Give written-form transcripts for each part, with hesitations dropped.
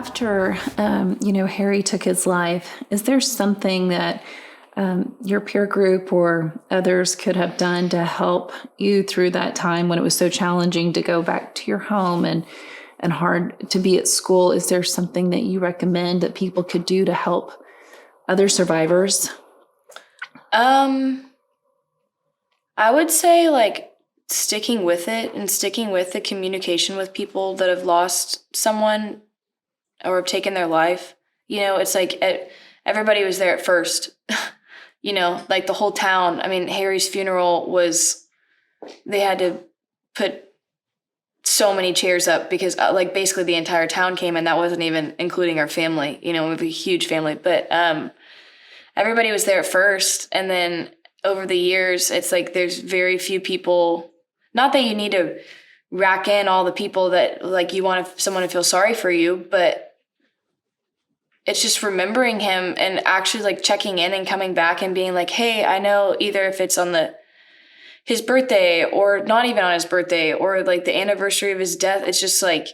after, Harry took his life, is there something that your peer group or others could have done to help you through that time when it was so challenging to go back to your home and hard to be at school? Is there something that you recommend that people could do to help other survivors? I would say like sticking with it and sticking with the communication with people that have lost someone or have taken their life. It's like everybody was there at first, like the whole town. I mean, Harry's funeral they had to put so many chairs up because basically the entire town came, and that wasn't even including our family. We have a huge family, but everybody was there at first. And then over the years, it's like there's very few people, not that you need to rack in all the people that like you want someone to feel sorry for you, but it's just remembering him and actually like checking in and coming back and being like, hey, I know either if it's on his birthday or not even on his birthday or like the anniversary of his death, it's just like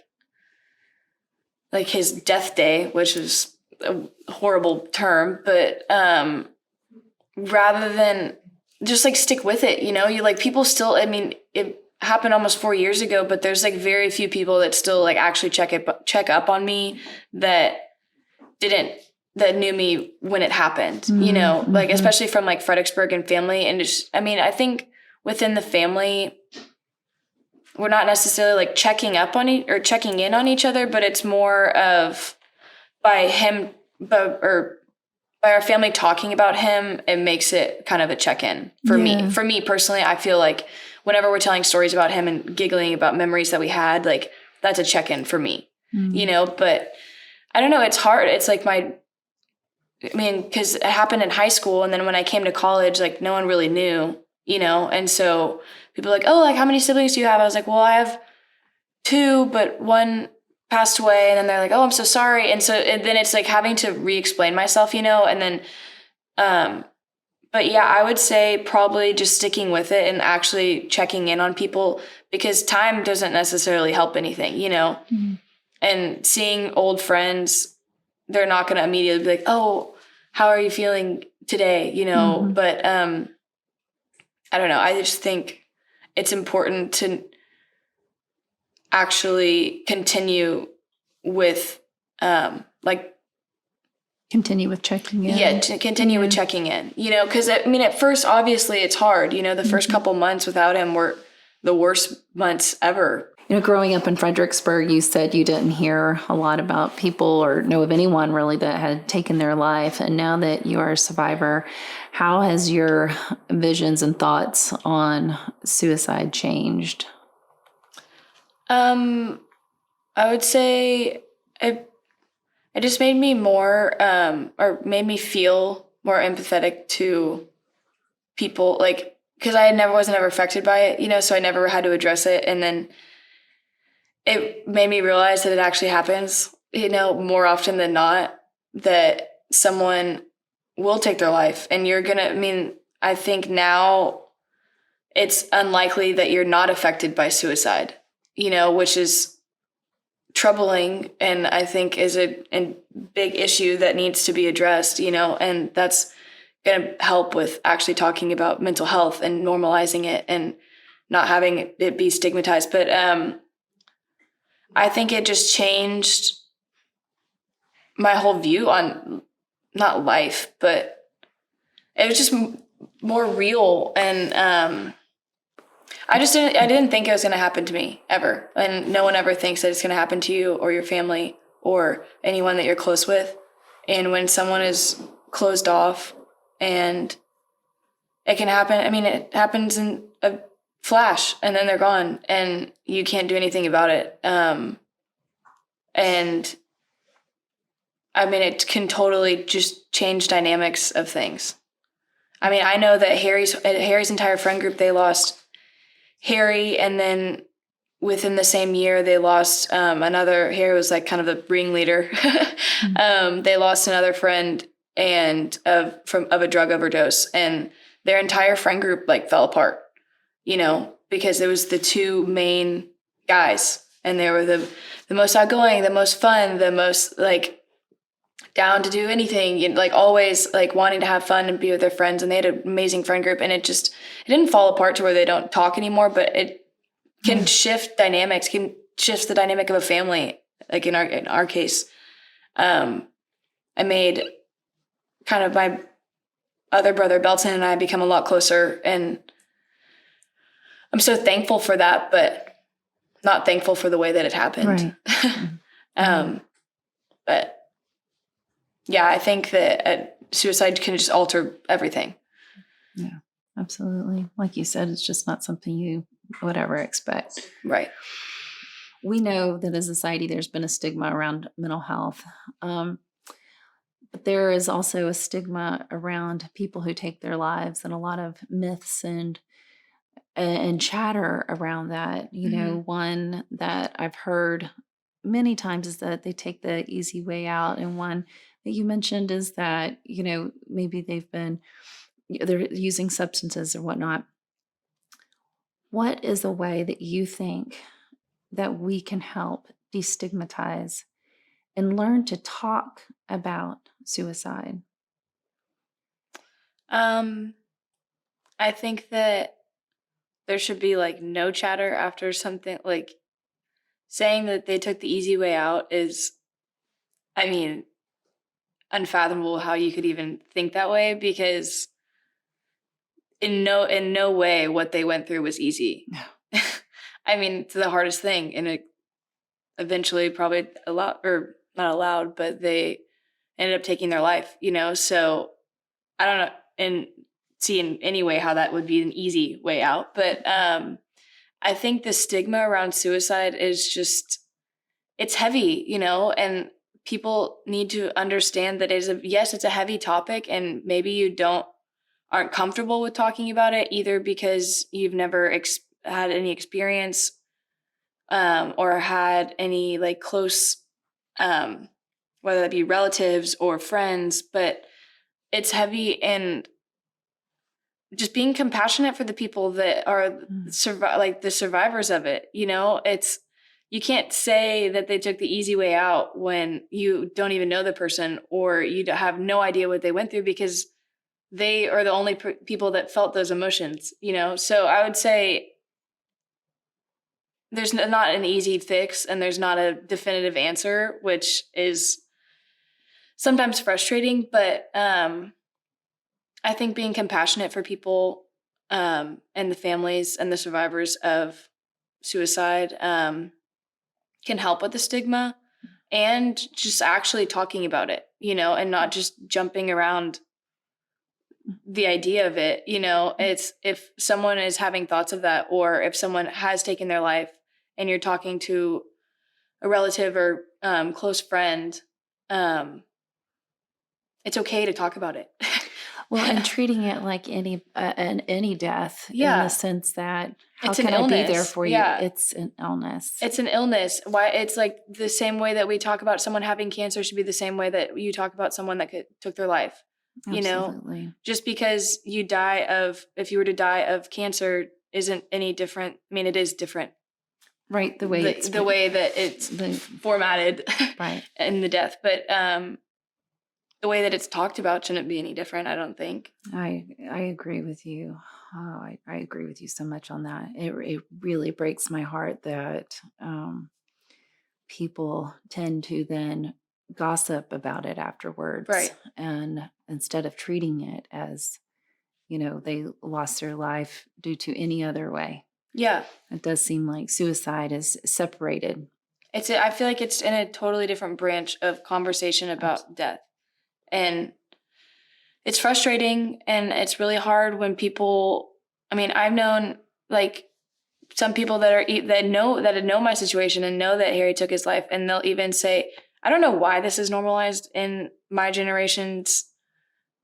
his death day, which is a horrible term, but rather than just like stick with it, you like people still, I mean, it happened almost 4 years ago, but there's like very few people that still like actually check up on me that knew me when it happened, like especially from like Fredericksburg and family. And just, I mean, I think within the family, we're not necessarily like checking in on each other, but it's more of by our family talking about him, it makes it kind of a check-in for me. For me personally, I feel like whenever we're telling stories about him and giggling about memories that we had, like that's a check-in for me, but I don't know. It's hard. It's like because it happened in high school. And then when I came to college, like no one really knew, and so people are like, oh, like how many siblings do you have? I was like, well, I have 2, but one passed away. And then they're like, oh, I'm so sorry. And then it's like having to re-explain myself, and then, but yeah, I would say probably just sticking with it and actually checking in on people, because time doesn't necessarily help anything, and seeing old friends, they're not going to immediately be like, oh, how are you feeling today? But, I don't know. I just think it's important to actually continue with continue with checking in. Yeah, to continue with checking in, because I mean, at first, obviously it's hard, the first couple months without him were the worst months ever. Growing up in Fredericksburg, you said you didn't hear a lot about people or know of anyone really that had taken their life. And now that you are a survivor, how has your visions and thoughts on suicide changed? I would say it just made me made me feel more empathetic to people, like, because I wasn't ever affected by it, so I never had to address it. And then it made me realize that it actually happens, more often than not, that someone will take their life. And I think now it's unlikely that you're not affected by suicide, which is troubling, and I think is a big issue that needs to be addressed, and that's going to help with actually talking about mental health and normalizing it and not having it be stigmatized. But I think it just changed my whole view on not life, but it was just more real. And I didn't think it was going to happen to me ever. And no one ever thinks that it's going to happen to you or your family or anyone that you're close with. And when someone is closed off, and it can happen, it happens in a flash and then they're gone and you can't do anything about it. And it can totally just change dynamics of things. I know that Harry's entire friend group, they lost Harry, and then within the same year they lost another. Harry was like kind of the ringleader. They lost another friend and of a drug overdose, and their entire friend group fell apart, because it was the 2 main guys and they were the most outgoing, the most fun, the most like down to do anything, like always like wanting to have fun and be with their friends. And they had an amazing friend group, and it didn't fall apart to where they don't talk anymore, but it can shift dynamics, can shift the dynamic of a family. Like in our case, I made kind of my other brother Belton and I become a lot closer, and I'm so thankful for that, but not thankful for the way that it happened. Right. But yeah, I think that suicide can just alter everything. Yeah, absolutely. Like you said, it's just not something you would ever expect. Right. We know that as a society, there's been a stigma around mental health. But there is also a stigma around people who take their lives, and a lot of myths and chatter around that. You know, one that I've heard many times is that they take the easy way out, and one that you mentioned is that, you know, maybe they're using substances or whatnot. What is a way that you think that we can help destigmatize and learn to talk about suicide? I think that there should be like no chatter after something. Like saying that they took the easy way out is, I mean, unfathomable how you could even think that way, because in no way what they went through was easy. I mean, it's the hardest thing, and it eventually probably not allowed, but they ended up taking their life, you know? So I don't know and see in any way how that would be an easy way out. But I think the stigma around suicide is just, it's heavy, you know, and people need to understand that it's a heavy topic, and maybe you aren't comfortable with talking about it, either because you've never had any experience or had any like close, whether that be relatives or friends, but it's heavy. And just being compassionate for the people that are like the survivors of it. You know, you can't say that they took the easy way out when you don't even know the person, or you have no idea what they went through, because they are the only people that felt those emotions, you know? So I would say there's not an easy fix, and there's not a definitive answer, which is sometimes frustrating. But I think being compassionate for people and the families and the survivors of suicide can help with the stigma, and just actually talking about it, you know, and not just jumping around the idea of it. You know, it's if someone is having thoughts of that, or if someone has taken their life and you're talking to a relative or close friend, it's okay to talk about it. Well, and treating it like any death, in the sense that how It's can an I be there illness. for you? Yeah. It's an illness. It's an illness. Why it's like the same way that we talk about someone having cancer should be the same way that you talk about someone that took their life. Absolutely. You know, just because if you were to die of cancer isn't any different. I mean, it is different. Right. The way that it's formatted right. in the death. But the way that it's talked about shouldn't be any different, I don't think. I agree with you. Oh, I agree with you so much on that. It really breaks my heart that people tend to then gossip about it afterwards. Right. And instead of treating it as, you know, they lost their life due to any other way. Yeah. It does seem like suicide is separated. I feel like it's in a totally different branch of conversation about death. And it's frustrating, and it's really hard when people, I mean, I've known like some people that know my situation and know that Harry took his life, and they'll even say, I don't know why this is normalized in my generation's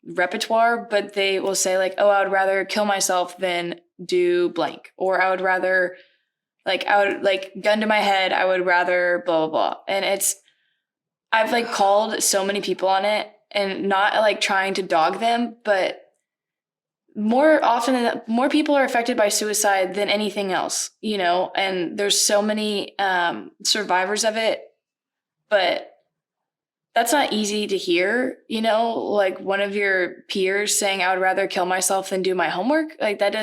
repertoire, but they will say like, oh, I would rather kill myself than do blank, or I would gun to my head, I would rather blah, blah, blah. And I've like called so many people on it, and not like trying to dog them, but more often than that, more people are affected by suicide than anything else, you know, and there's so many survivors of it, but that's not easy to hear, you know, like one of your peers saying, I would rather kill myself than do my homework. Like that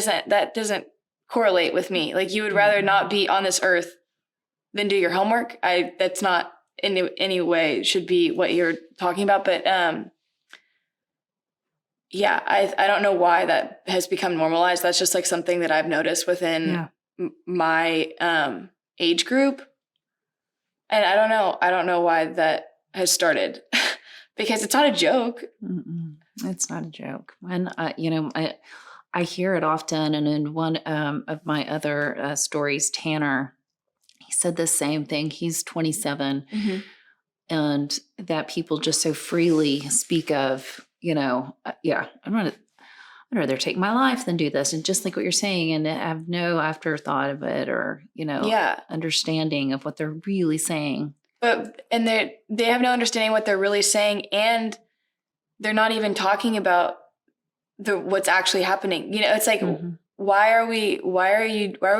doesn't correlate with me. Like you would rather not be on this earth than do your homework. That's not in any way should be what you're talking about. But yeah, I don't know why that has become normalized. That's just like something that I've noticed within my age group. And I don't know why that has started because it's not a joke. Mm-mm. It's not a joke. And, you know, I hear it often. And in one of my other stories, Tanner, he said the same thing. He's 27 and that people just so freely speak of, you know, I'd rather take my life than do this. And just like what you're saying, and have no afterthought of it or, you know, understanding of what they're really saying. And they have no understanding what they're really saying, and they're not even talking about what's actually happening. You know, it's like, why are we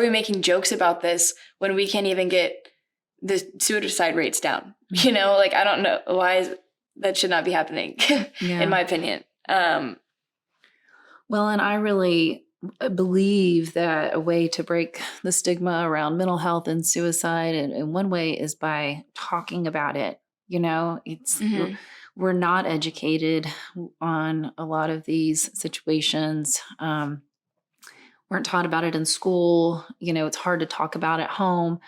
making jokes about this when we can't even get the suicide rates down? You know, like, I don't know why that should not be happening, in my opinion. Well, and I really believe that a way to break the stigma around mental health and suicide, and one way is by talking about it. You know, we're not educated on a lot of these situations. Weren't taught about it in school. You know, it's hard to talk about at home.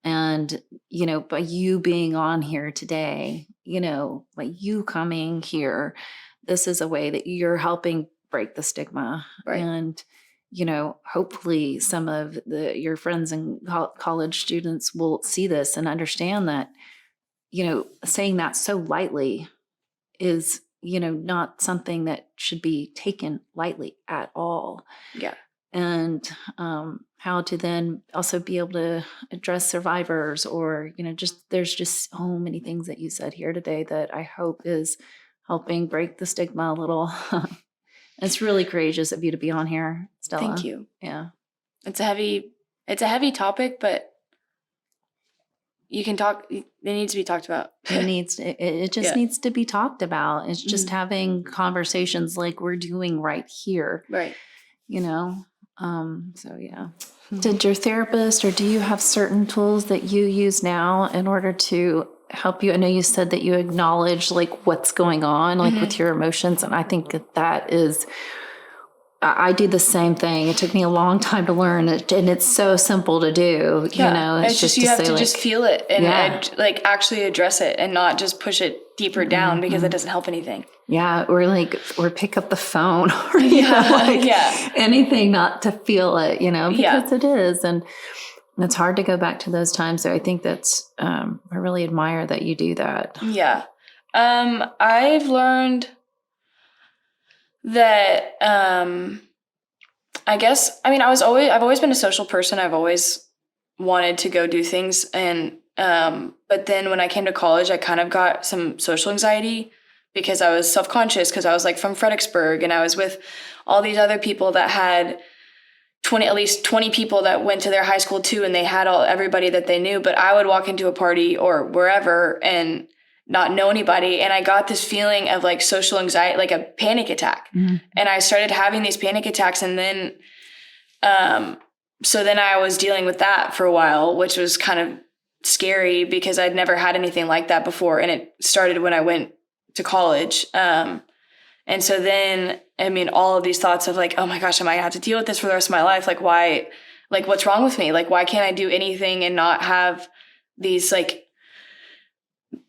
And, you know, by you being on here today, you know, by you coming here, this is a way that you're helping break the stigma. Right. And, you know, hopefully some of your friends and college students will see this and understand that, you know, saying that so lightly is, you know, not something that should be taken lightly at all. Yeah. And how to then also be able to address survivors or, you know, there's just so many things that you said here today that I hope is helping break the stigma a little. It's really courageous of you to be on here, Stella. Thank you. Yeah. It's a heavy topic, but you can talk. It needs to be talked about. It just needs to be talked about. It's just having conversations like we're doing right here. Right. You know? So yeah. Did your therapist or do you have certain tools that you use now in order to help you? I know you said that you acknowledge like what's going on, like with your emotions. And I think that is, I do the same thing. It took me a long time to learn it, and it's so simple to do. Yeah. You know, it's just you have to just feel it and like actually address it and not just push it deeper down because it doesn't help anything. Yeah, or pick up the phone or anything not to feel it, you know, because it is. And it's hard to go back to those times. So I think that's, I really admire that you do that. Yeah. I've learned that, I guess, I mean, I've always been a social person. I've always wanted to go do things. And, but then when I came to college, I kind of got some social anxiety because I was self-conscious because I was like from Fredericksburg and I was with all these other people that had at least 20 people that went to their high school too. And they had everybody that they knew, but I would walk into a party or wherever and not know anybody. And I got this feeling of like social anxiety, like a panic attack. And I started having these panic attacks. And then, so then I was dealing with that for a while, which was kind of scary because I'd never had anything like that before. And it started when I went to college. And so then, I mean, all of these thoughts of like, oh my gosh, am I gonna have to deal with this for the rest of my life? Like, why, like, what's wrong with me? Like, why can't I do anything and not have these like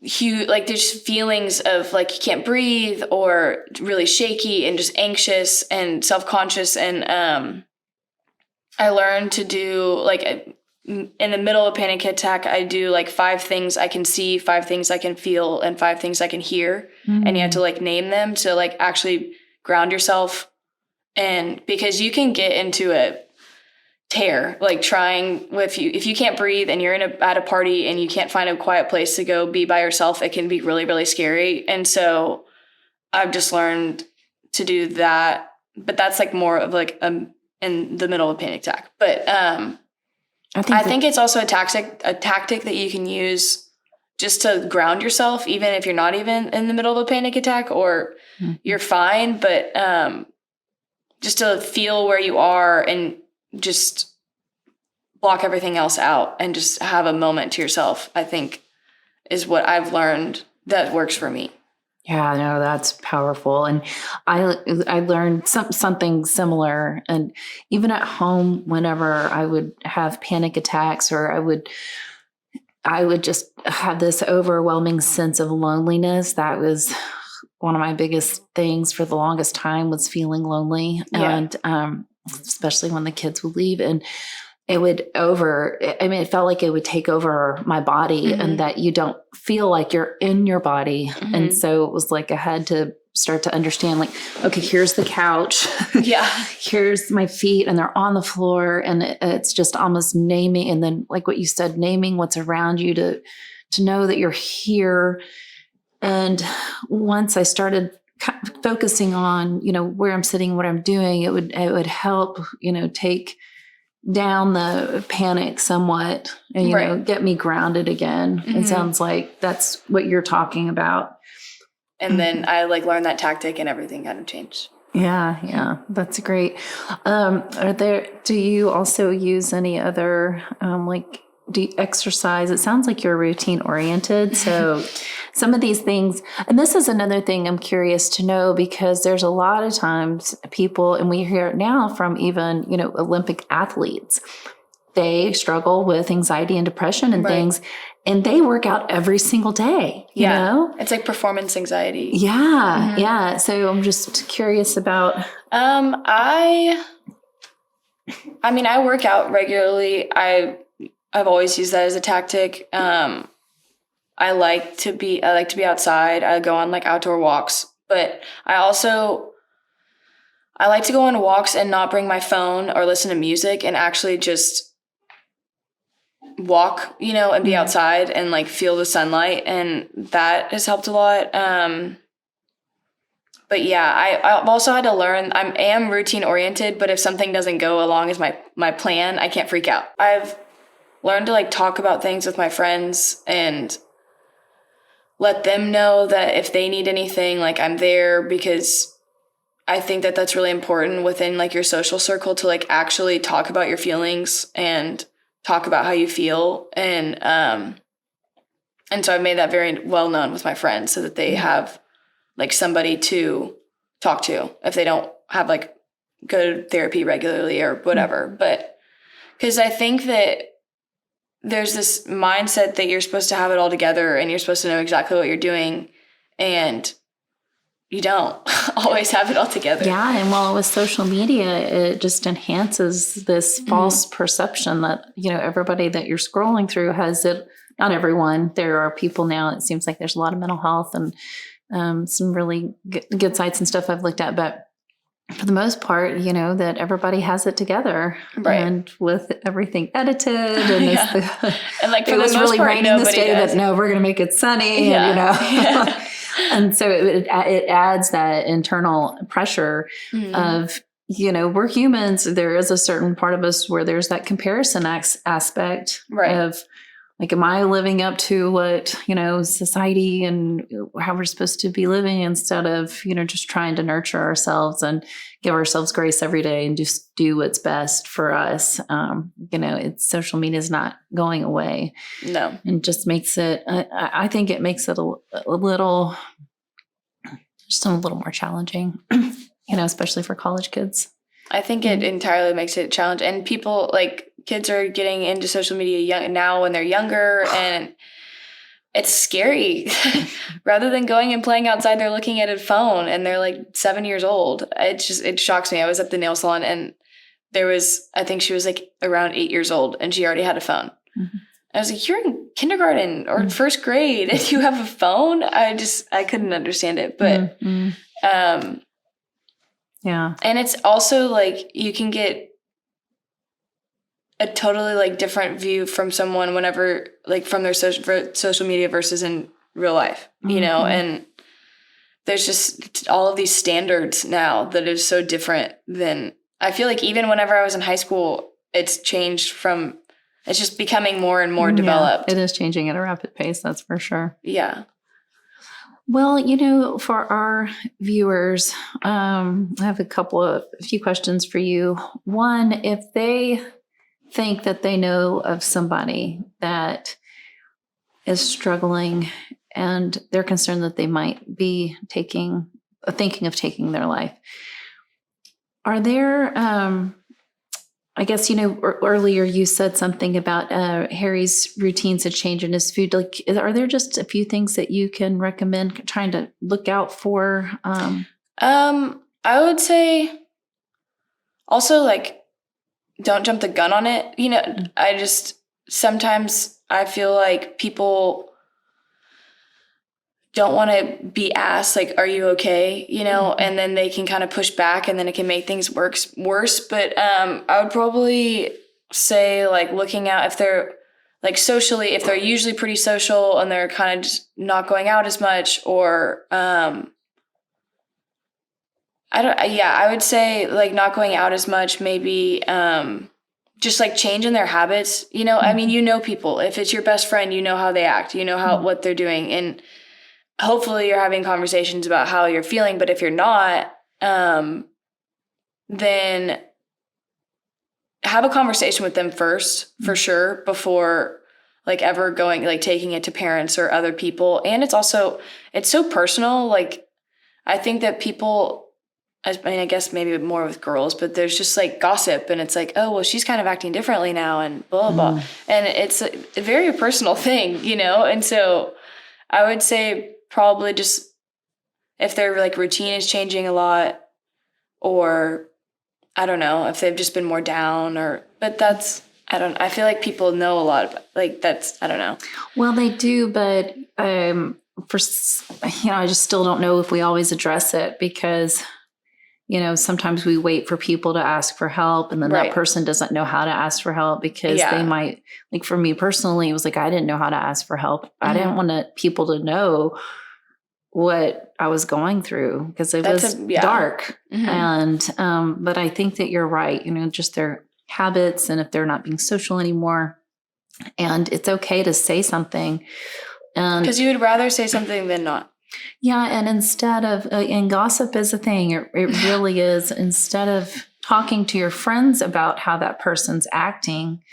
huge, like there's feelings of like, you can't breathe or really shaky and just anxious and self-conscious. And, I learned to do like in the middle of a panic attack, I do like 5 things I can see, 5 things I can feel, and 5 things I can hear. And you have to like name them to like actually ground yourself. And because you can get into a tear, like trying if you can't breathe and you're at a party and you can't find a quiet place to go be by yourself, it can be really, really scary. And so I've just learned to do that but that's like more of like in the middle of a panic attack. But I think it's also a tactic that you can use just to ground yourself, even if you're not even in the middle of a panic attack or you're fine, but just to feel where you are and just block everything else out and just have a moment to yourself, I think is what I've learned that works for me. Yeah, no, that's powerful. And I learned something similar. And even at home, whenever I would have panic attacks or I would just have this overwhelming sense of loneliness. That was one of my biggest things for the longest time, was feeling lonely. Yeah. And especially when the kids would leave, and it felt like it would take over my body, and that you don't feel like you're in your body. And so it was like I had to start to understand, like, okay, here's the couch. Yeah. Here's my feet, and they're on the floor. And it's just almost naming. And then, like what you said, naming what's around you to know that you're here. And once I started focusing on, where I'm sitting, what I'm doing, it would help, take down the panic somewhat and, get me grounded again. It sounds like that's what you're talking about. And then I learned that tactic and everything kind of changed. Yeah. That's great. Do you also use any other, do you exercise? It sounds like you're routine oriented. So some of these things, and this is another thing I'm curious to know, because there's a lot of times people, and we hear it now from even, Olympic athletes, they struggle with anxiety and depression and things, and they work out every single day, you know? It's like performance anxiety. Yeah. Yeah. So I'm just curious about, I work out regularly. I've always used that as a tactic. I like to be outside. I go on outdoor walks, but I like to go on walks and not bring my phone or listen to music, and actually just walk, and be outside and feel the sunlight. And that has helped a lot. But yeah, I've also had to learn, I am routine oriented, but if something doesn't go along as my plan, I can't freak out. I've learned to talk about things with my friends and let them know that if they need anything, I'm there, because I think that that's really important within your social circle to actually talk about your feelings and talk about how you feel. And so I've made that very well known with my friends, so that they have somebody to talk to if they don't have go to therapy regularly or whatever. But because I think that there's this mindset that you're supposed to have it all together and you're supposed to know exactly what you're doing, and you don't always have it all together. Yeah. And with social media, it just enhances this false perception that, everybody that you're scrolling through has it. Not everyone. There are people now, it seems like there's a lot of mental health and some really good sites and stuff I've looked at, but for the most part, that everybody has it together, and with everything edited, and and it was really raining this day, but no, we're going to make it sunny, and and so it adds that internal pressure of, we're humans. There is a certain part of us where there's that comparison aspect of am I living up to what, society and how we're supposed to be living, instead of, just trying to nurture ourselves and give ourselves grace every day and just do what's best for us. Social media is not going away. No. And just makes it, I think it makes it a little more challenging, especially for college kids. I think it entirely makes it challenging. And people, kids are getting into social media now when they're younger, and it's scary. Rather than going and playing outside, they're looking at a phone, and they're 7 years old. It shocks me. I was at the nail salon, and I think she was around 8 years old, and she already had a phone. I was you're in kindergarten or first grade and you have a phone? I couldn't understand it. But yeah. And it's also you can get a totally different view from someone whenever from their social media versus in real life, and there's just all of these standards now that is so different than, I feel like even whenever I was in high school, it's changed from, it's just becoming more and more developed. It is changing at a rapid pace, that's for sure. Yeah. Well, for our viewers, I have a few questions for you. One, if they think that they know of somebody that is struggling and they're concerned that they might be thinking of taking their life, are there, I guess, earlier you said something about Harry's routines had changed in his food. Like, are there just a few things that you can recommend trying to look out for? I would say also, like, don't jump the gun on it. Sometimes I feel like people don't want to be asked, like, are you okay? And then they can kind of push back and then it can make things worse. But I would probably say, like, looking out if they're, like, socially, if they're usually pretty social and they're kind of just not going out as much, or I would say, like, not going out as much, maybe just, like, changing their habits. I mean, people. If it's your best friend, how they act, what they're doing. And hopefully you're having conversations about how you're feeling, but if you're not, then have a conversation with them first, for sure, before, like, ever going, like, taking it to parents or other people. And it's so personal. Like, I think that people, I guess maybe more with girls, but there's just, like, gossip, and it's like, oh, well, she's kind of acting differently now, and blah, blah, blah. And it's a very personal thing, And so I would say probably just if their, like, routine is changing a lot, or I don't know, if they've just been more down, but I feel like people know a lot about, like, I don't know. Well, they do, but I just still don't know if we always address it, because sometimes we wait for people to ask for help, and then that person doesn't know how to ask for help, because they might, like, for me personally, it was like, I didn't know how to ask for help. I didn't want people to know what I was going through, because it was dark. And, but I think that you're right, just their habits, and if they're not being social anymore, and it's okay to say something. Because you would rather say something than not. Yeah. And instead of, and gossip is a thing, it really is. Instead of talking to your friends about how that person's acting,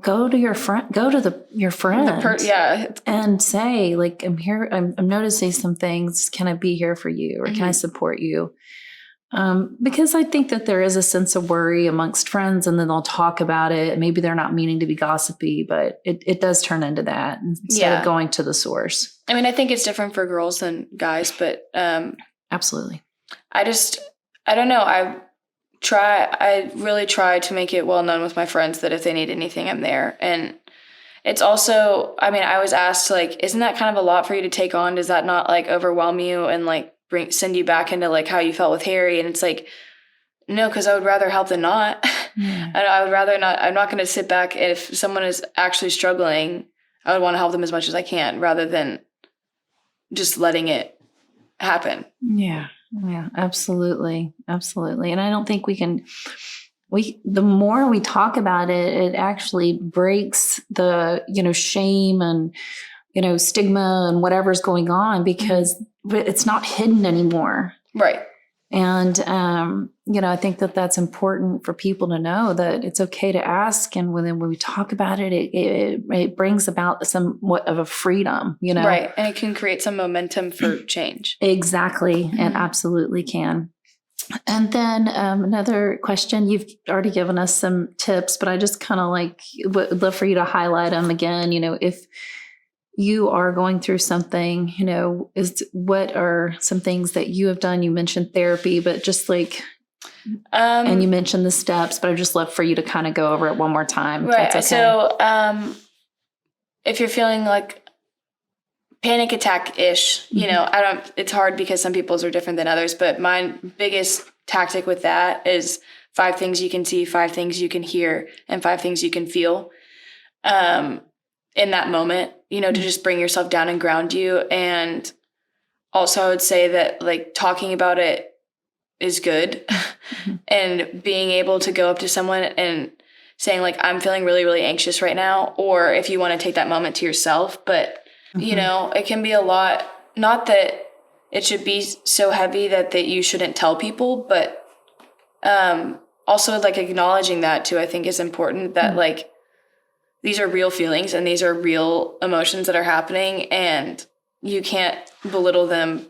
go to your friend, and say, like, I'm here, I'm noticing some things. Can I be here for you? Or can I support you? Because I think that there is a sense of worry amongst friends, and then they'll talk about it. Maybe they're not meaning to be gossipy, but it does turn into that instead of going to the source. I mean, I think it's different for girls than guys, but absolutely. I don't know. I really try to make it well known with my friends that if they need anything, I'm there. And it's also, I mean, I was asked, like, isn't that kind of a lot for you to take on? Does that not, like, overwhelm you and, like, send you back into, like, how you felt with Harry? And it's like, no, because I would rather help than not. And I would rather not. I'm not going to sit back. If someone is actually struggling, I would want to help them as much as I can, rather than just letting it happen. Yeah, absolutely. And I don't think the more we talk about it, it actually breaks the, shame and, stigma and whatever's going on, because it's not hidden anymore. Right. And, I think that that's important for people to know, that it's okay to ask. And when we talk about it, it brings about somewhat of a freedom, Right. And it can create some momentum for change. Exactly. And absolutely can. And then another question, you've already given us some tips, but I just kind of would love for you to highlight them again. If you are going through something, what are some things that you have done? You mentioned therapy, but just and you mentioned the steps, but I'd just love for you to kind of go over it one more time. Right. Okay. So if you're feeling like panic attack-ish, it's hard because some people's are different than others, but my biggest tactic with that is 5 things you can see, 5 things you can hear, and 5 things you can feel in that moment, to just bring yourself down and ground you. And also I would say that like talking about it is good. And being able to go up to someone and saying like, I'm feeling really, really anxious right now. Or if you want to take that moment to yourself, but you know, it can be a lot, not that it should be so heavy that you shouldn't tell people, but also like acknowledging that too, I think is important, that like these are real feelings and these are real emotions that are happening, and you can't belittle them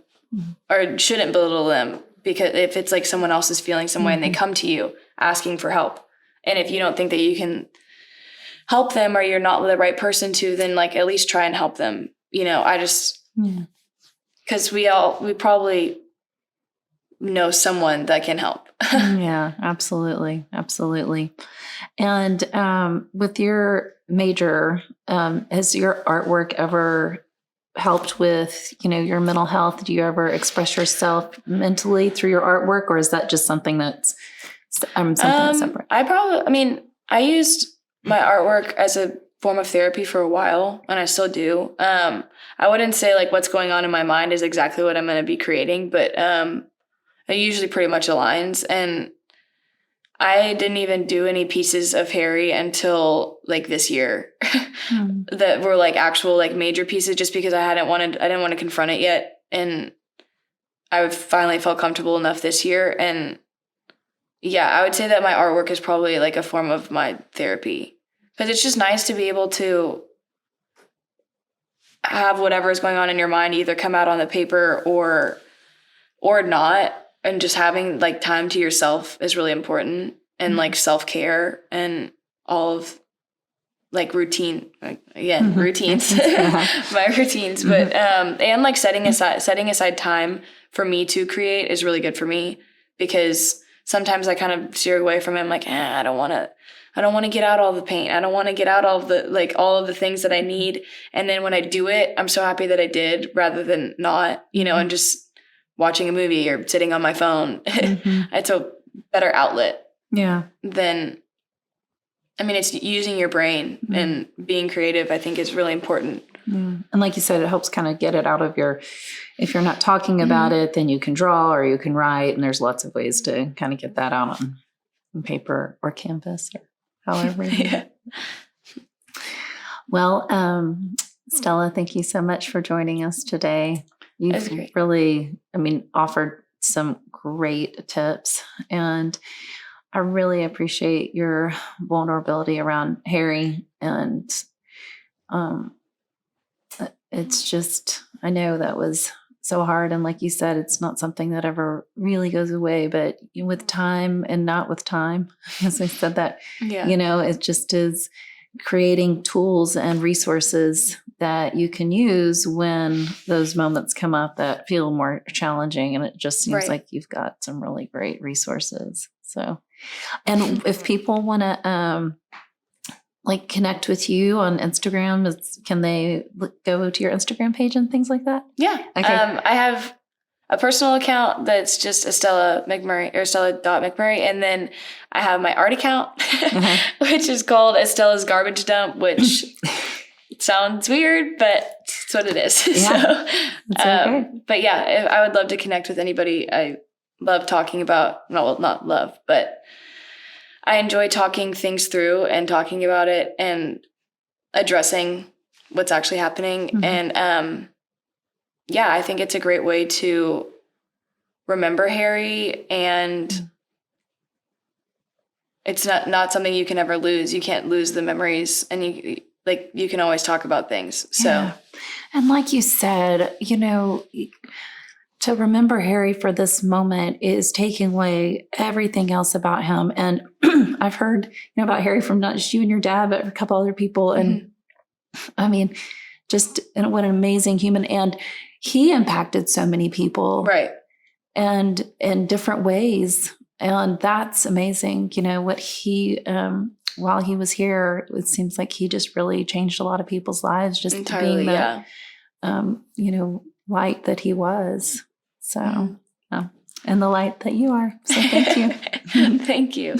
or shouldn't belittle them, because if it's like someone else is feeling some way and they come to you asking for help, and if you don't think that you can help them or you're not the right person to, then like at least try and help them. You know, I just, because we probably know someone that can help. Yeah, absolutely. Absolutely. And with your major, has your artwork ever helped with, you know, your mental health? Do you ever express yourself mentally through your artwork, or is that just something that's something that's separate? I used my artwork as a form of therapy for a while, and I still do. I wouldn't say like what's going on in my mind is exactly what I'm going to be creating, but it usually pretty much aligns. And I didn't even do any pieces of Harry until like this year that were like actual like major pieces, just because I didn't want to confront it yet. And I finally felt comfortable enough this year. And yeah, I would say that my artwork is probably like a form of my therapy, because it's just nice to be able to have whatever is going on in your mind either come out on the paper or not. And just having like time to yourself is really important, and like self-care and all of like routines, my routines, but and like setting aside time for me to create is really good for me, because sometimes I kind of steer away from it. I'm like, I don't want to get out all the paint. I don't want to get out all of the things that I need. And then when I do it, I'm so happy that I did, rather than not, you know, and just watching a movie or sitting on my phone. It's a better outlet. Yeah. Than, it's using your brain, and being creative, I think, is really important. And like you said, it helps kind of get it out of if you're not talking about it, then you can draw or you can write. And there's lots of ways to kind of get that out on paper or canvas or however. Well, Stella, thank you so much for joining us today. You've really, offered some great tips, and I really appreciate your vulnerability around Harry. And it's just, I know that was so hard. And like you said, it's not something that ever really goes away, but with time and not with time, as I said that, it just is creating tools and resources that you can use when those moments come up that feel more challenging. And it just seems like you've got some really great resources. So, and if people want to connect with you on Instagram, can they go to your Instagram page and things like that? Yeah. Okay. I have a personal account that's just Estella McMurrey, or Estella.McMurray. And then I have my art account, which is called Estella's Garbage Dump, which sounds weird, but it's what it is. Yeah. But yeah, I would love to connect with anybody. I love talking about, not love, but I enjoy talking things through and talking about it and addressing what's actually happening. And I think it's a great way to remember Harry, and it's not something you can ever lose. You can't lose the memories, and you can always talk about things. So, yeah. And like you said, to remember Harry for this moment is taking away everything else about him. And I've heard, about Harry from not just you and your dad, but a couple other people. And just what an amazing human. And he impacted so many people. Right. And in different ways. And that's amazing. What he, while he was here, it seems like he just really changed a lot of people's lives, just being that, light that he was. So, and the light that you are. So thank you. Thank you.